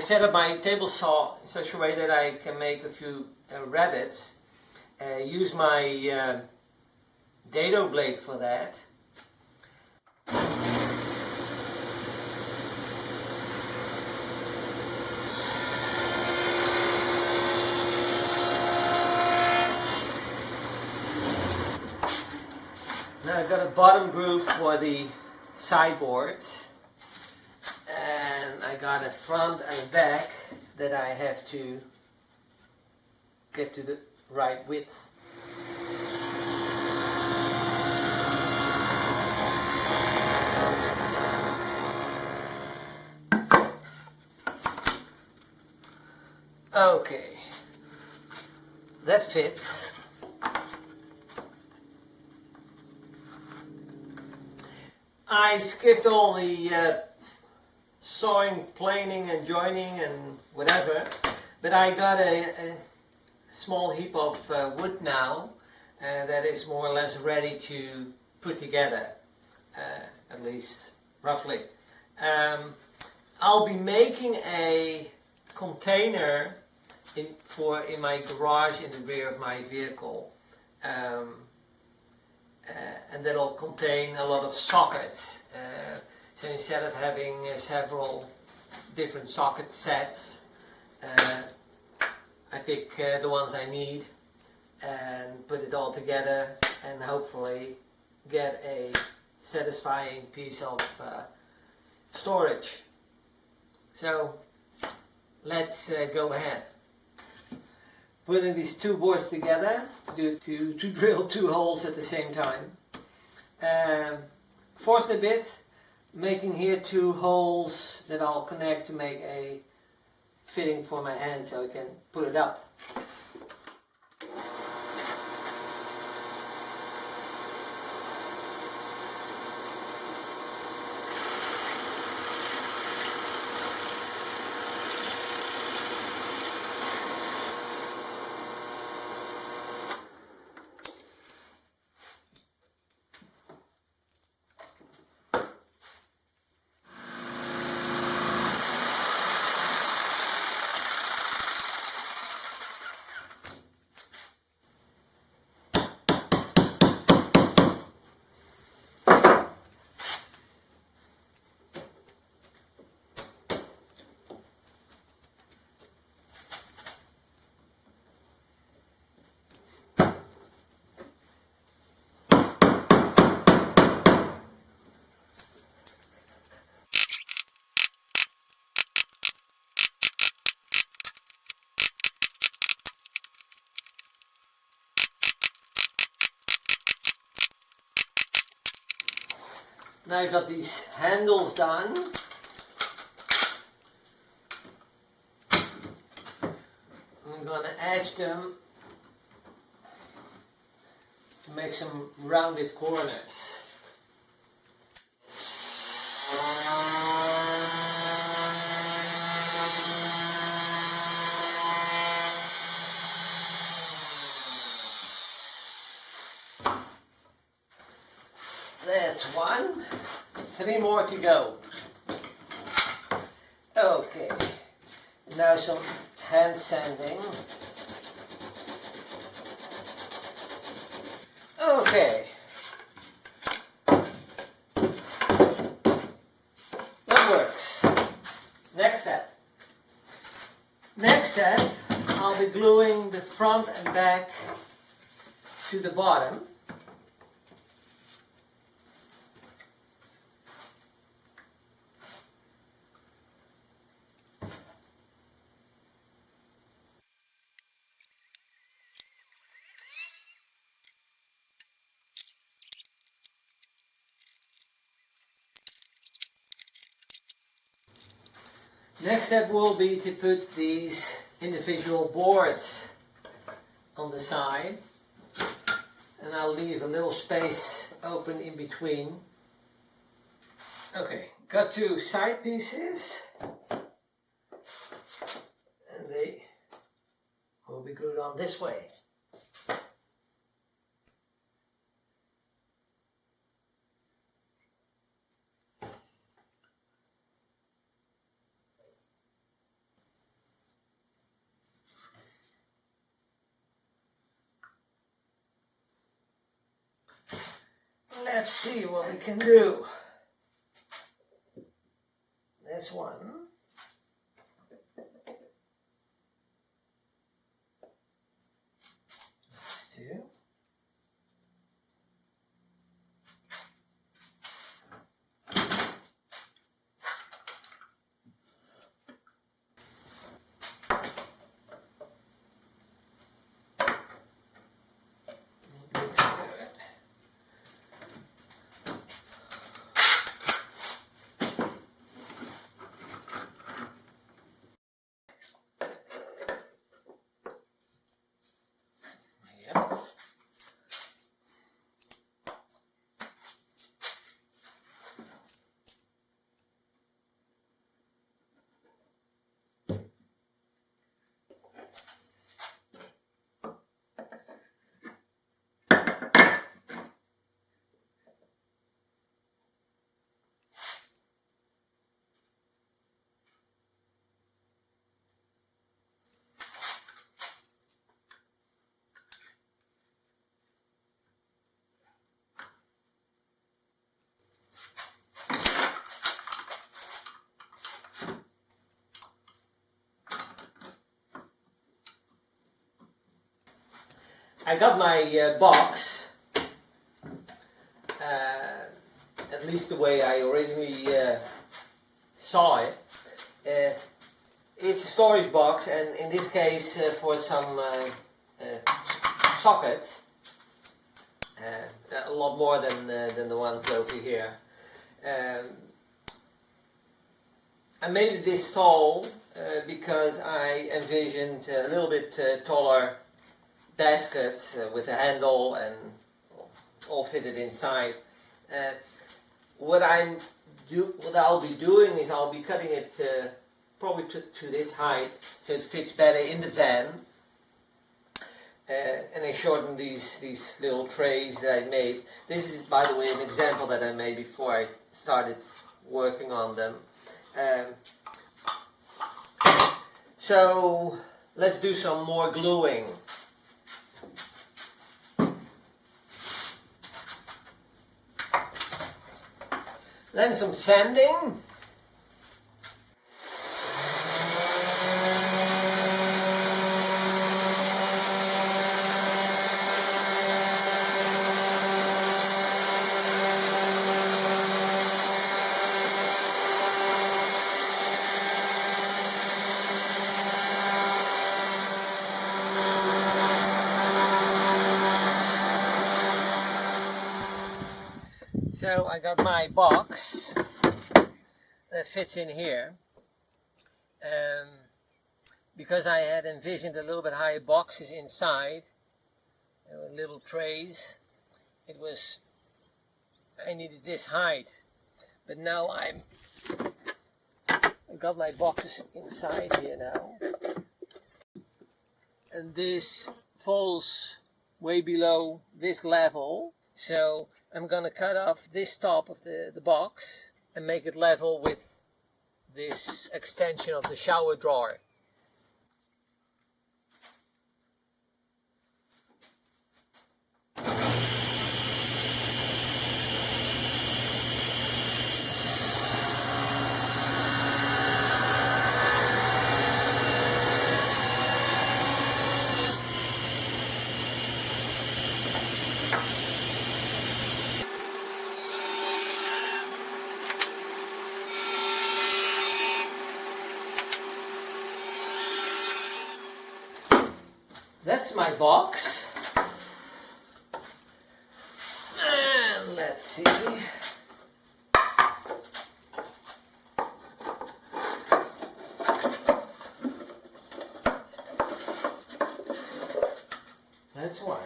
set up my table saw in such a way that I can make a few rabbets. Use my dado blade for that. Now I've got a bottom groove for the sideboards, and I got a front and a back that I have to get to the right width. Okay, that fits. I skipped all the sawing, planing and joining and whatever, but I got a small heap of wood now that is more or less ready to put together, at least roughly. I'll be making a container in my garage in the rear of my vehicle. And that'll contain a lot of sockets. So instead of having several different socket sets, I pick the ones I need and put it all together and hopefully get a satisfying piece of storage. So let's go ahead. Putting these two boards together to drill two holes at the same time. Forced a bit, making here two holes that I'll connect to make a fitting for my hand so I can put it up. Now I've got these handles done. I'm going to edge them to make some rounded corners. That's one. 3 more to go. Okay. Now some hand sanding. Okay. That works. Next step. Next step, I'll be gluing the front and back to the bottom. Next step will be to put these individual boards on the side, and I'll leave a little space open in between. Okay, got 2 side pieces, and they will be glued on this way. let's see what we can do. That's one. That's two. I got my box, at least the way I originally saw it. It's a storage box, and in this case for some sockets, a lot more than the ones over here. I made it this tall because I envisioned a little bit taller baskets with a handle and all fitted inside. What I'll be doing is I'll be cutting it probably to this height so it fits better in the van, and I shortened these little trays that I made. This is, by the way, an example that I made before I started working on them. So let's do some more gluing. Then some sanding. So I got my box that fits in here, because I had envisioned a little bit higher boxes inside, little trays. I needed this height, but now I've got my boxes inside here now, and this falls way below this level, so I'm going to cut off this top of the box and make it level with this extension of the shower drawer. That's my box, and let's see. That's one.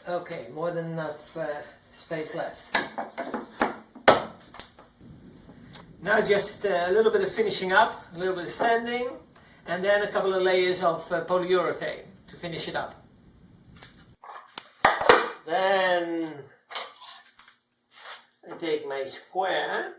Okay, more than enough space left. Now just a little bit of finishing up, a little bit of sanding, and then a couple of layers of polyurethane to finish it up. Then I take my square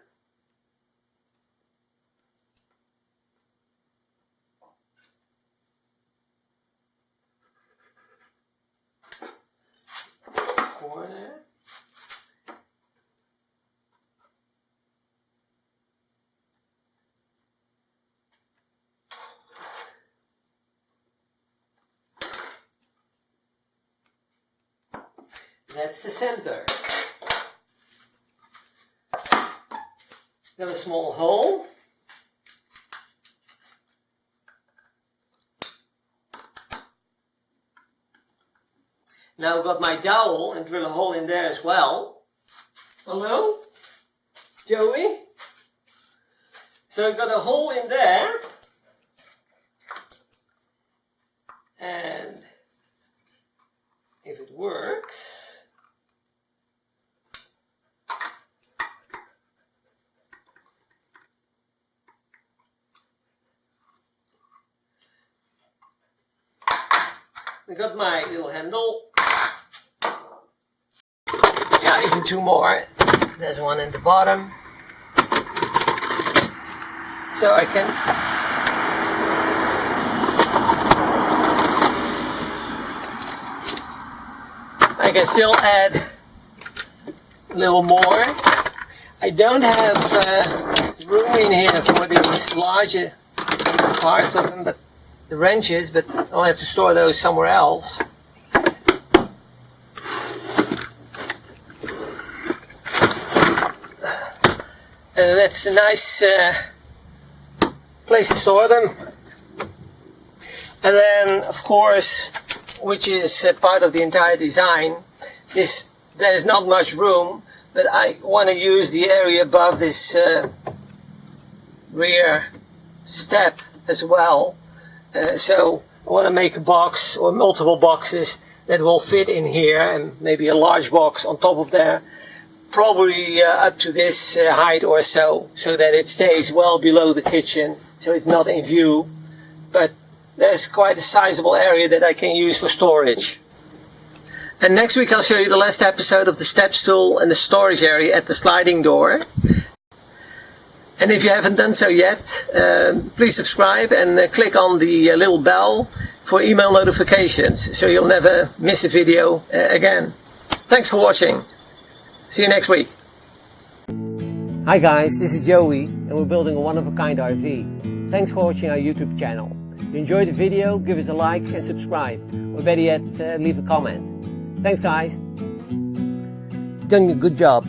That's the center. Got a small hole. Now I've got my dowel and drill a hole in there as well. Hello? Joey? So I've got a hole in there. And if it works, I got my little handle. Yeah, even two more. There's one in the bottom. So I can still add a little more. I don't have room in here for these larger parts of them, but the wrenches, but I'll have to store those somewhere else. And that's a nice place to store them. And then, of course, which is part of the entire design, there is not much room, but I want to use the area above this rear step as well. So I want to make a box or multiple boxes that will fit in here, and maybe a large box on top of there, probably up to this height or so that it stays well below the kitchen, so it's not in view, but there's quite a sizable area that I can use for storage. And next week I'll show you the last episode of the step stool and the storage area at the sliding door. And if you haven't done so yet, please subscribe and click on the little bell for email notifications, so you'll never miss a video again. Thanks for watching. See you next week. Hi guys, this is Joey and we're building a one-of-a-kind RV. Thanks for watching our YouTube channel. If you enjoyed the video, give us a like and subscribe, or better yet, leave a comment. Thanks guys. Done a good job.